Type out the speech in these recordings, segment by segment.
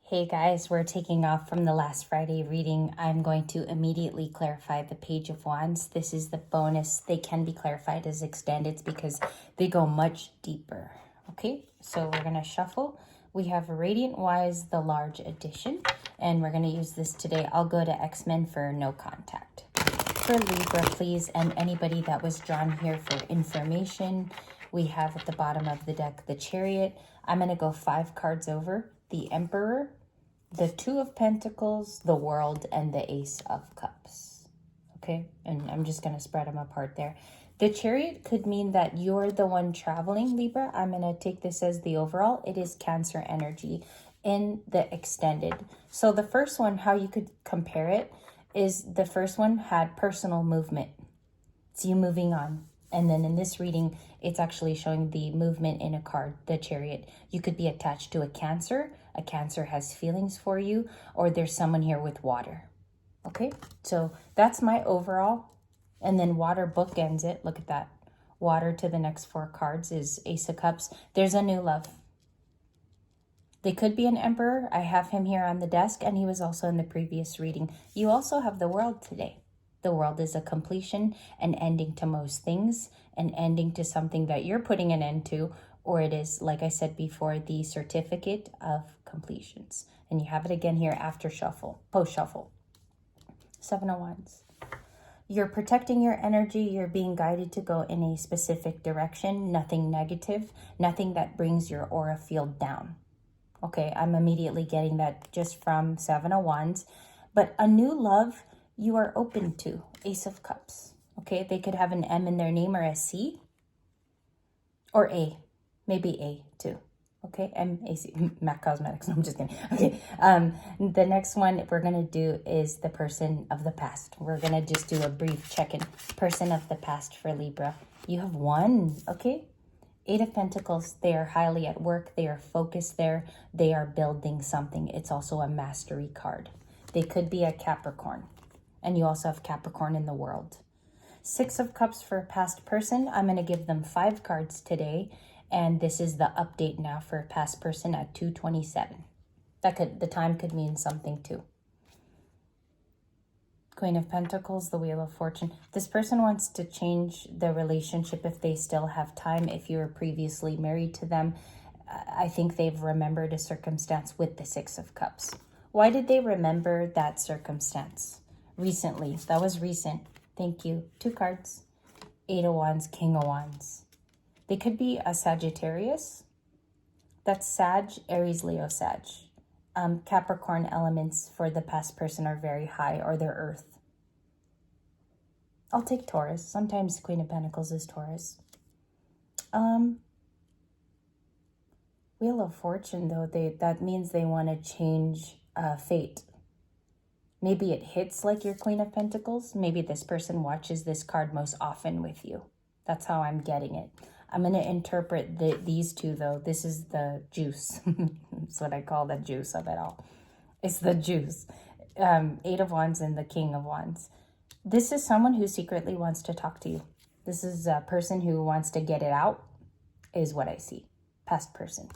Hey guys, we're taking off from the last Friday reading. I'm going to immediately clarify the Page of Wands. This is the bonus. They can be clarified as extendeds because they go much deeper. Okay, so we're going to shuffle. We have Radiant Wise, the large edition, and we're going to use this today. I'll go to X-Men for no contact. For Libra, please, and anybody that was drawn here for information, we have at the bottom of the deck the Chariot. I'm going to go 5 cards over. The Emperor, the Two of Pentacles, the World, and the Ace of Cups. Okay, and I'm just going to spread them apart there. The Chariot could mean that you're the one traveling, Libra. I'm going to take this as the overall. It is Cancer energy in the extended. So the first one, how you could compare it, is the first one had personal movement. It's you moving on. And then in this reading, it's actually showing the movement in a card, the Chariot. You could be attached to a Cancer. A Cancer has feelings for you, or there's someone here with water. Okay, so that's my overall. And then water bookends it. Look at that. Water to the next 4 cards is Ace of Cups. There's a new love. They could be an Emperor. I have him here on the desk, and he was also in the previous reading. You also have the World today. The World is a completion, an ending to most things, an ending to something that you're putting an end to, or it is, like I said before, the certificate of completions. And you have it again here after shuffle, post shuffle. 7 of Wands. You're protecting your energy. You're being guided to go in a specific direction, nothing negative, nothing that brings your aura field down. Okay, I'm immediately getting that just from 7 of Wands. But a new love you are open to, Ace of Cups. Okay, they could have an M in their name or a C or A, maybe A too. Okay, M-A-C, MAC Cosmetics, no, I'm just kidding. Okay, the next one we're going to do is the person of the past. We're going to just do a brief check-in. Person of the past for Libra. You have 1, okay? 8 of Pentacles, they are highly at work. They are focused there. They are building something. It's also a mastery card. They could be a Capricorn. And you also have Capricorn in the World. 6 of Cups for a past person. I'm going to give them 5 cards today. And this is the update now for a past person at 2:27. The time could mean something too. Queen of Pentacles, the Wheel of Fortune. This person wants to change the relationship if they still have time. If you were previously married to them, I think they've remembered a circumstance with the 6 of Cups. Why did they remember that circumstance? Recently. That was recent. Thank you. 2 cards. 8 of Wands, King of Wands. They could be a Sagittarius. That's Sag, Aries, Leo, Sag. Capricorn elements for the past person are very high, or they're Earth. I'll take Taurus. Sometimes Queen of Pentacles is Taurus. Wheel of Fortune, though, that means they want to change fate. Maybe it hits like your Queen of Pentacles. Maybe this person watches this card most often with you. That's how I'm getting it. I'm going to interpret these two, though. This is the juice. That's what I call the juice of it all. It's the juice. 8 of Wands and the King of Wands. This is someone who secretly wants to talk to you. This is a person who wants to get it out, is what I see. Past person.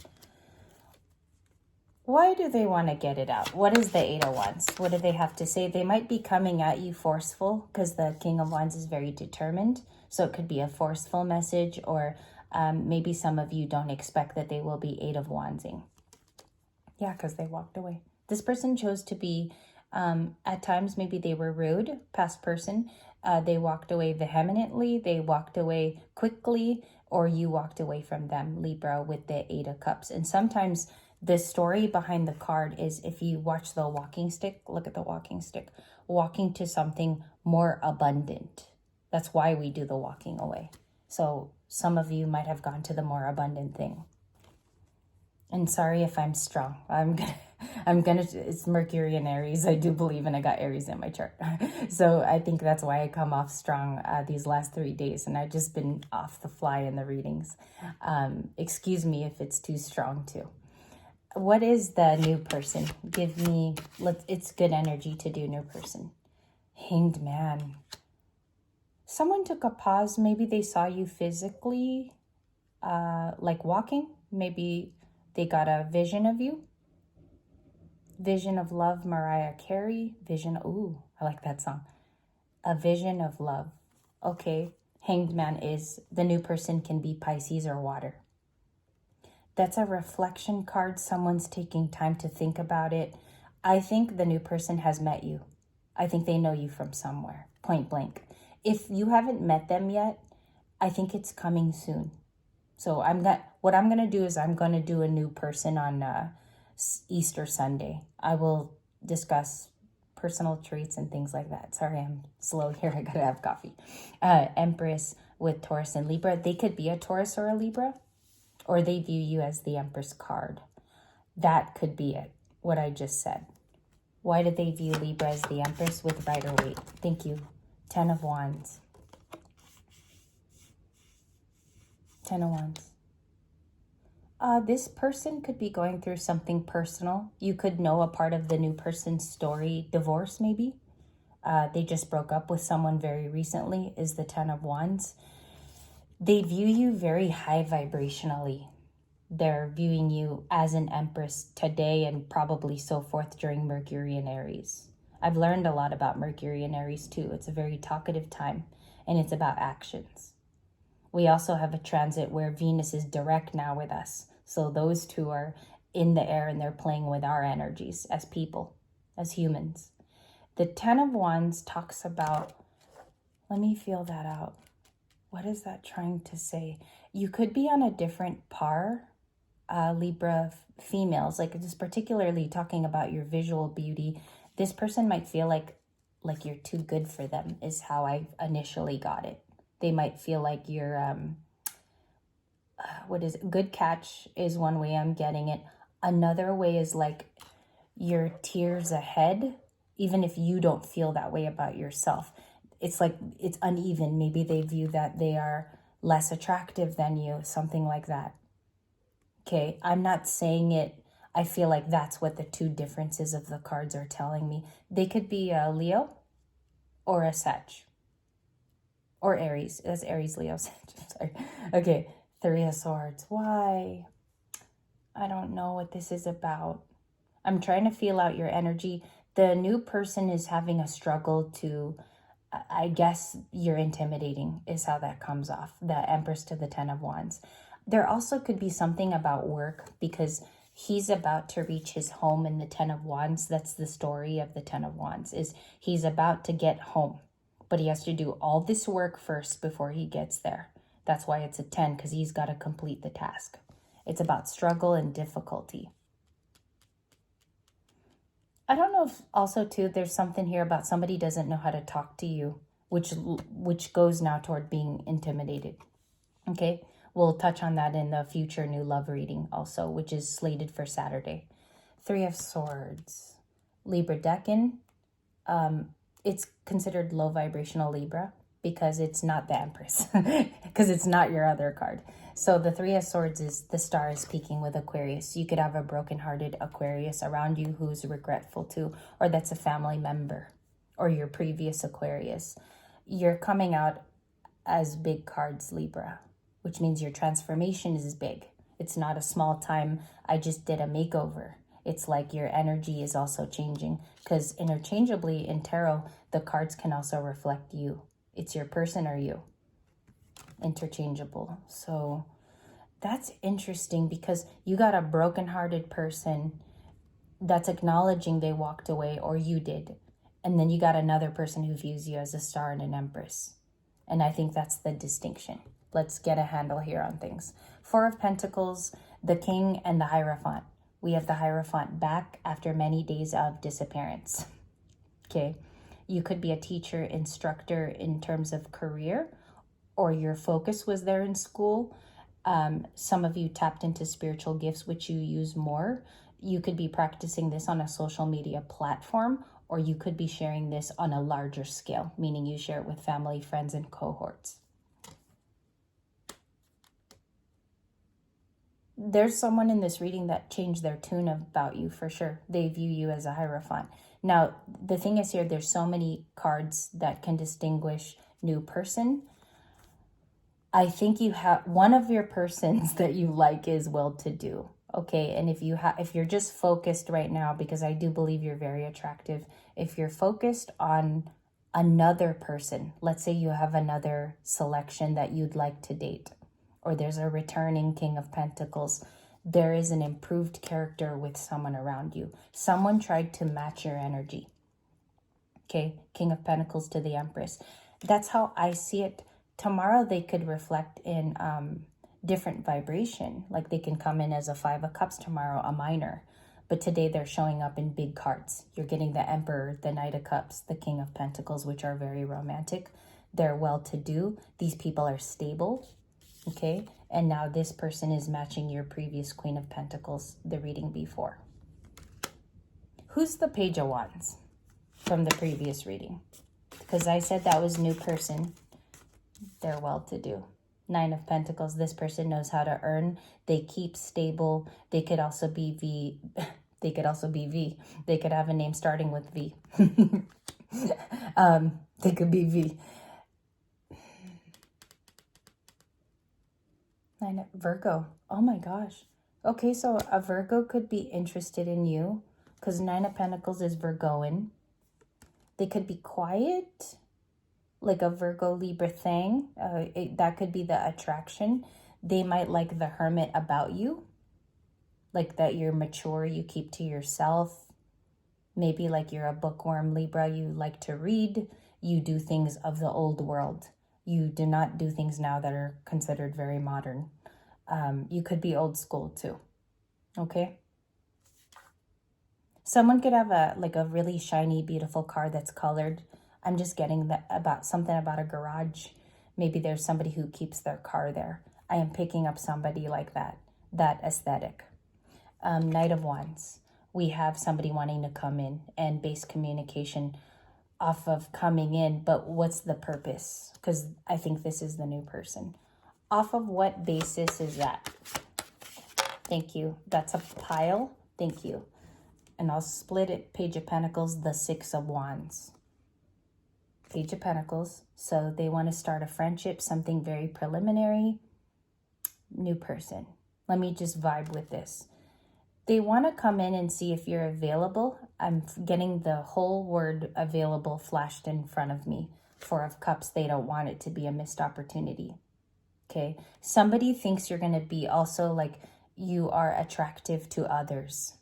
Why do they want to get it out? What is the 8 of Wands? What do they have to say? They might be coming at you forceful because the King of Wands is very determined. So it could be a forceful message, or maybe some of you don't expect that they will be 8 of Wandsing. Yeah, because they walked away. This person chose to be, at times, maybe they were rude, past person. They walked away vehemently. They walked away quickly, or you walked away from them, Libra, with the 8 of Cups. And sometimes the story behind the card is, if you watch the walking stick, look at the walking stick, walking to something more abundant. That's why we do the walking away. So some of you might have gone to the more abundant thing. And sorry if I'm strong. It's Mercury and Aries. I do believe, and I got Aries in my chart. So I think that's why I come off strong these last 3 days. And I've just been off the fly in the readings. Excuse me if it's too strong too. What is the new person? It's good energy to do new person. Hanged Man. Someone took a pause. Maybe they saw you physically, like walking. Maybe they got a vision of you. Vision of Love, Mariah Carey. Ooh, I like that song. A Vision of Love. Okay. Hanged Man is the new person can be Pisces or water. That's a reflection card. Someone's taking time to think about it. I think the new person has met you. I think they know you from somewhere, point blank. If you haven't met them yet, I think it's coming soon. So what I'm going to do is I'm going to do a new person on Easter Sunday. I will discuss personal traits and things like that. Sorry, I'm slow here. I got to have coffee. Empress with Taurus and Libra. They could be a Taurus or a Libra, or they view you as the Empress card. That could be it, what I just said. Why did they view Libra as the Empress with Rider Waite? Thank you. 10 of Wands. 10 of Wands. This person could be going through something personal. You could know a part of the new person's story. Divorce, maybe. They just broke up with someone very recently, is the 10 of Wands. They view you very high vibrationally. They're viewing you as an Empress today and probably so forth during Mercury and Aries. I've learned a lot about Mercury and Aries too. It's a very talkative time and it's about actions. We also have a transit where Venus is direct now with us. So those two are in the air and they're playing with our energies as people, as humans. The 10 of Wands talks about, let me feel that out. What is that trying to say? You could be on a different par, Libra females, like just particularly talking about your visual beauty. This person might feel like you're too good for them is how I initially got it. They might feel like you're, good catch is one way I'm getting it. Another way is like you're tiers ahead, even if you don't feel that way about yourself. It's like it's uneven. Maybe they view that they are less attractive than you, something like that. Okay, I'm not saying it. I feel like that's what the two differences of the cards are telling me. They could be a Leo or a Sag or Aries. That's Aries, Leo, Sag. Sorry. Okay, 3 of Swords. Why? I don't know what this is about. I'm trying to feel out your energy. The new person is having a struggle to, I guess you're intimidating is how that comes off. The Empress to the 10 of Wands. There also could be something about work because he's about to reach his home in the 10 of Wands. That's the story of the 10 of Wands, is he's about to get home, but he has to do all this work first before he gets there. That's why it's a 10, because he's got to complete the task. It's about struggle and difficulty. I don't know if also too, there's something here about somebody doesn't know how to talk to you, which goes now toward being intimidated. Okay, we'll touch on that in the future new love reading also, which is slated for Saturday. 3 of Swords, Libra Decan. It's considered low vibrational Libra because it's not the Empress, because it's not your other card. So the 3 of Swords is the star is peaking with Aquarius. You could have a brokenhearted Aquarius around you who's regretful too, or that's a family member or your previous Aquarius. You're coming out as big cards, Libra, which means your transformation is big. It's not a small time, I just did a makeover. It's like your energy is also changing, because interchangeably in tarot, the cards can also reflect you. It's your person or you. Interchangeable. So that's interesting because you got a brokenhearted person that's acknowledging they walked away or you did. And then you got another person who views you as a star and an Empress. And I think that's the distinction. Let's get a handle here on things. 4 of Pentacles, the King and the Hierophant. We have the Hierophant back after many days of disappearance. Okay. You could be a teacher, instructor in terms of career, or your focus was there in school. Some of you tapped into spiritual gifts, which you use more. You could be practicing this on a social media platform, or you could be sharing this on a larger scale, meaning you share it with family, friends, and cohorts. There's someone in this reading that changed their tune about you for sure. They view you as a Hierophant. Now, the thing is here, there's so many cards that can distinguish new person. I think you have one of your persons that you like is well-to-do. Okay, and if you're just focused right now, because I do believe you're very attractive, if you're focused on another person, let's say you have another selection that you'd like to date, or there's a returning King of Pentacles, there is an improved character with someone around you. Someone tried to match your energy. Okay, King of Pentacles to the Empress. That's how I see it. Tomorrow they could reflect in different vibration. Like they can come in as a Five of Cups tomorrow, a minor. But today they're showing up in big cards. You're getting the Emperor, the Knight of Cups, the King of Pentacles, which are very romantic. They're well-to-do. These people are stable. Okay, and now this person is matching your previous Queen of Pentacles, the reading before. Who's the Page of Wands from the previous reading? Because I said that was new person. They're well-to-do. Nine of Pentacles, this person knows how to earn. They keep stable. They could also be V. They could also be V. They could have a name starting with V. They could be V. Virgo. Oh my gosh. Okay, so a Virgo could be interested in you because Nine of Pentacles is Virgoan. They could be quiet, like a Virgo Libra thing. That could be the attraction. They might like the hermit about you, like that you're mature, you keep to yourself. Maybe like you're a bookworm Libra, you like to read, you do things of the old world. You do not do things now that are considered very modern. You could be old school too, okay? Someone could have a really shiny, beautiful car that's colored. I'm just getting that about something about a garage. Maybe there's somebody who keeps their car there. I am picking up somebody like that aesthetic. Knight of Wands. We have somebody wanting to come in and base communication off of coming in, but what's the purpose? Because I think this is the new person. Off of what basis is that? Thank you. That's a pile. Thank you. And I'll split it. Page of Pentacles, the Six of Wands. Page of Pentacles. So they want to start a friendship, something very preliminary. New person. Let me just vibe with this. They want to come in and see if you're available. I'm getting the whole word available flashed in front of me. Four of Cups. They don't want it to be a missed opportunity. Okay. Somebody thinks you're going to be also like you are attractive to others.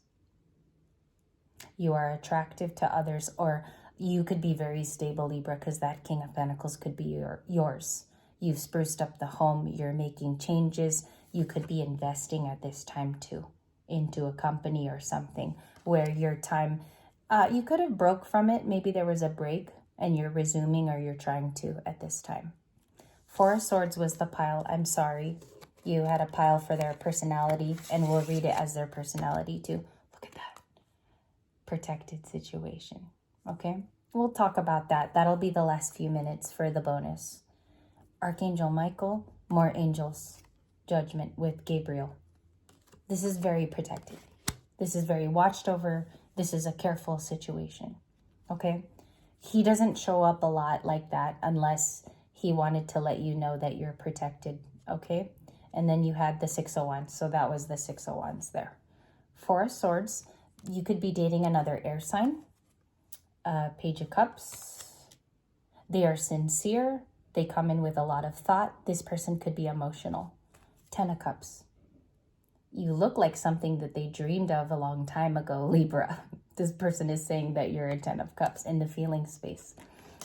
You are attractive to others, or you could be very stable, Libra, because that King of Pentacles could be yours. You've spruced up the home. You're making changes. You could be investing at this time too into a company or something where your time, you could have broke from it. Maybe there was a break and you're resuming, or you're trying to at this time. Four of Swords was the pile. I'm sorry. You had a pile for their personality, and we'll read it as their personality too. Look at that. Protected situation. Okay, we'll talk about that. That'll be the last few minutes for the bonus. Archangel Michael, more angels. Judgment with Gabriel. This is very protected. This is very watched over. This is a careful situation. Okay, he doesn't show up a lot like that unless he wanted to let you know that you're protected. Okay, and then you had the Six of Wands, so that was the Six of Wands there. Four of Swords. You could be dating another air sign. Page of Cups. They are sincere. They come in with a lot of thought. This person could be emotional. Ten of Cups. You look like something that they dreamed of a long time ago, Libra. This person is saying that you're a Ten of Cups in the feeling space.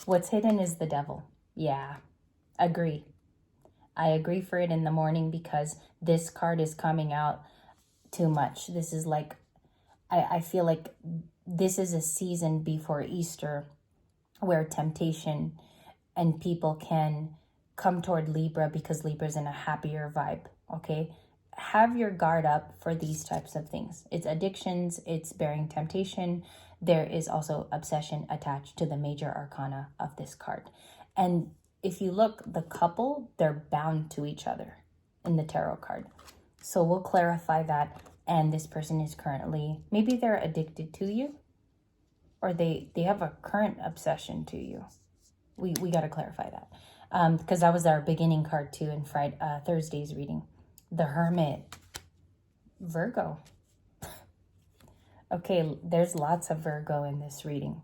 What's hidden is the Devil. Yeah, agree. I agree for it in the morning because this card is coming out too much. This is like, I feel like this is a season before Easter where temptation and people can come toward Libra because Libra's in a happier vibe, okay? Have your guard up for these types of things. It's addictions, it's bearing temptation. There is also obsession attached to the major arcana of this card. And if you look, the couple, they're bound to each other in the tarot card. So we'll clarify that. And this person is currently, maybe they're addicted to you, or they have a current obsession to you. We got to clarify that. Because that was our beginning card too in Thursday's reading. The Hermit. Virgo. Okay, there's lots of Virgo in this reading.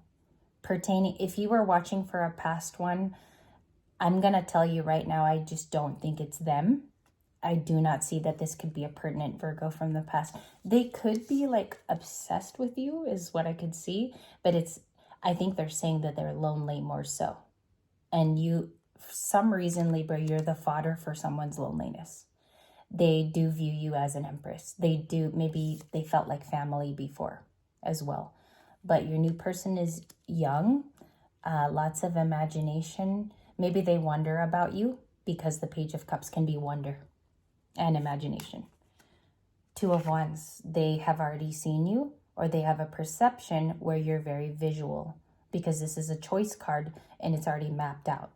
Pertaining, if you were watching for a past one, I'm going to tell you right now, I just don't think it's them. I do not see that this could be a pertinent Virgo from the past. They could be like obsessed with you is what I could see, but I think they're saying that they're lonely more so. And you, for some reason, Libra, you're the fodder for someone's loneliness. They do view you as an empress. They do, maybe they felt like family before as well. But your new person is young, lots of imagination. Maybe they wonder about you because the Page of Cups can be wonder and imagination. Two of Wands, they have already seen you, or they have a perception where you're very visual because this is a choice card and it's already mapped out.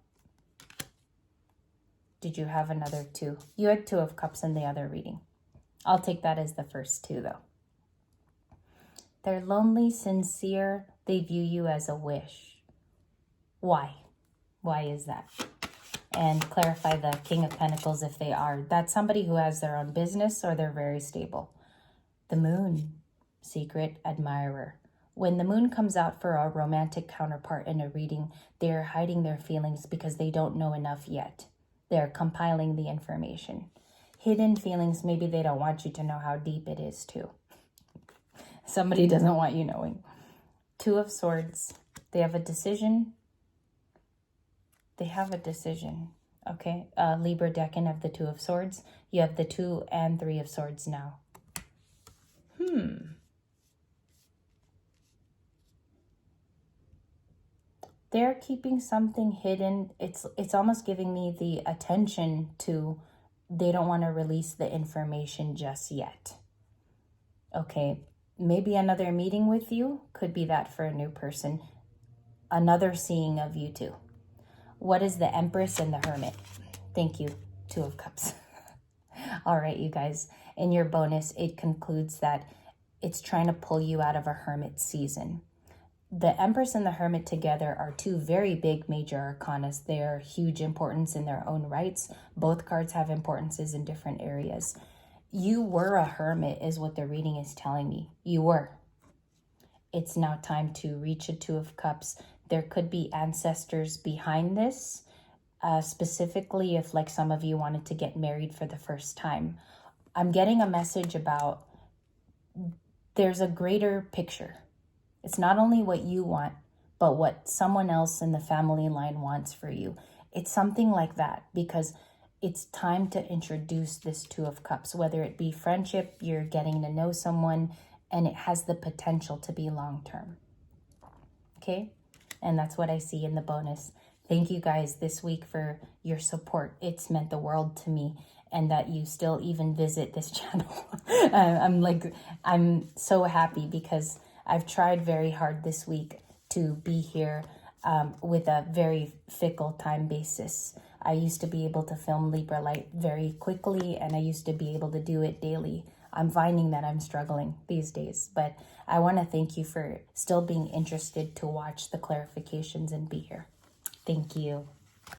Did you have another two? You had Two of Cups in the other reading. I'll take that as the first two though. They're lonely, sincere. They view you as a wish. Why? Why is that? And clarify the King of Pentacles if they are. That's somebody who has their own business or they're very stable. The Moon, secret admirer. When the Moon comes out for a romantic counterpart in a reading, they're hiding their feelings because they don't know enough yet. They're compiling the information. Hidden feelings, maybe they don't want you to know how deep it is too. Somebody doesn't want you knowing. Two of Swords, they have a decision. They have a decision, okay? Libra Decan of the Two of Swords. You have the 2 and 3 of Swords now. They're keeping something hidden. It's almost giving me the attention to, they don't want to release the information just yet. Okay, maybe another meeting with you could be that for a new person. Another seeing of you too. What is the Empress and the Hermit? Thank you, Two of Cups. All right, you guys. In your bonus, it concludes that it's trying to pull you out of a hermit season. The Empress and the Hermit together are two very big major arcanas. They are huge importance in their own rights. Both cards have importances in different areas. You were a hermit is what the reading is telling me. You were. It's now time to reach a Two of Cups. There could be ancestors behind this, specifically if like some of you wanted to get married for the first time. I'm getting a message about there's a greater picture. It's not only what you want, but what someone else in the family line wants for you. It's something like that because it's time to introduce this Two of Cups, whether it be friendship, you're getting to know someone, and it has the potential to be long-term. Okay? And that's what I see in the bonus. Thank you guys this week for your support. It's meant the world to me, and that you still even visit this channel. I'm so happy because I've tried very hard this week to be here with a very fickle time basis. I used to be able to film Libra Light very quickly, and I used to be able to do it daily. I'm finding that I'm struggling these days, but I want to thank you for still being interested to watch the clarifications and be here. Thank you.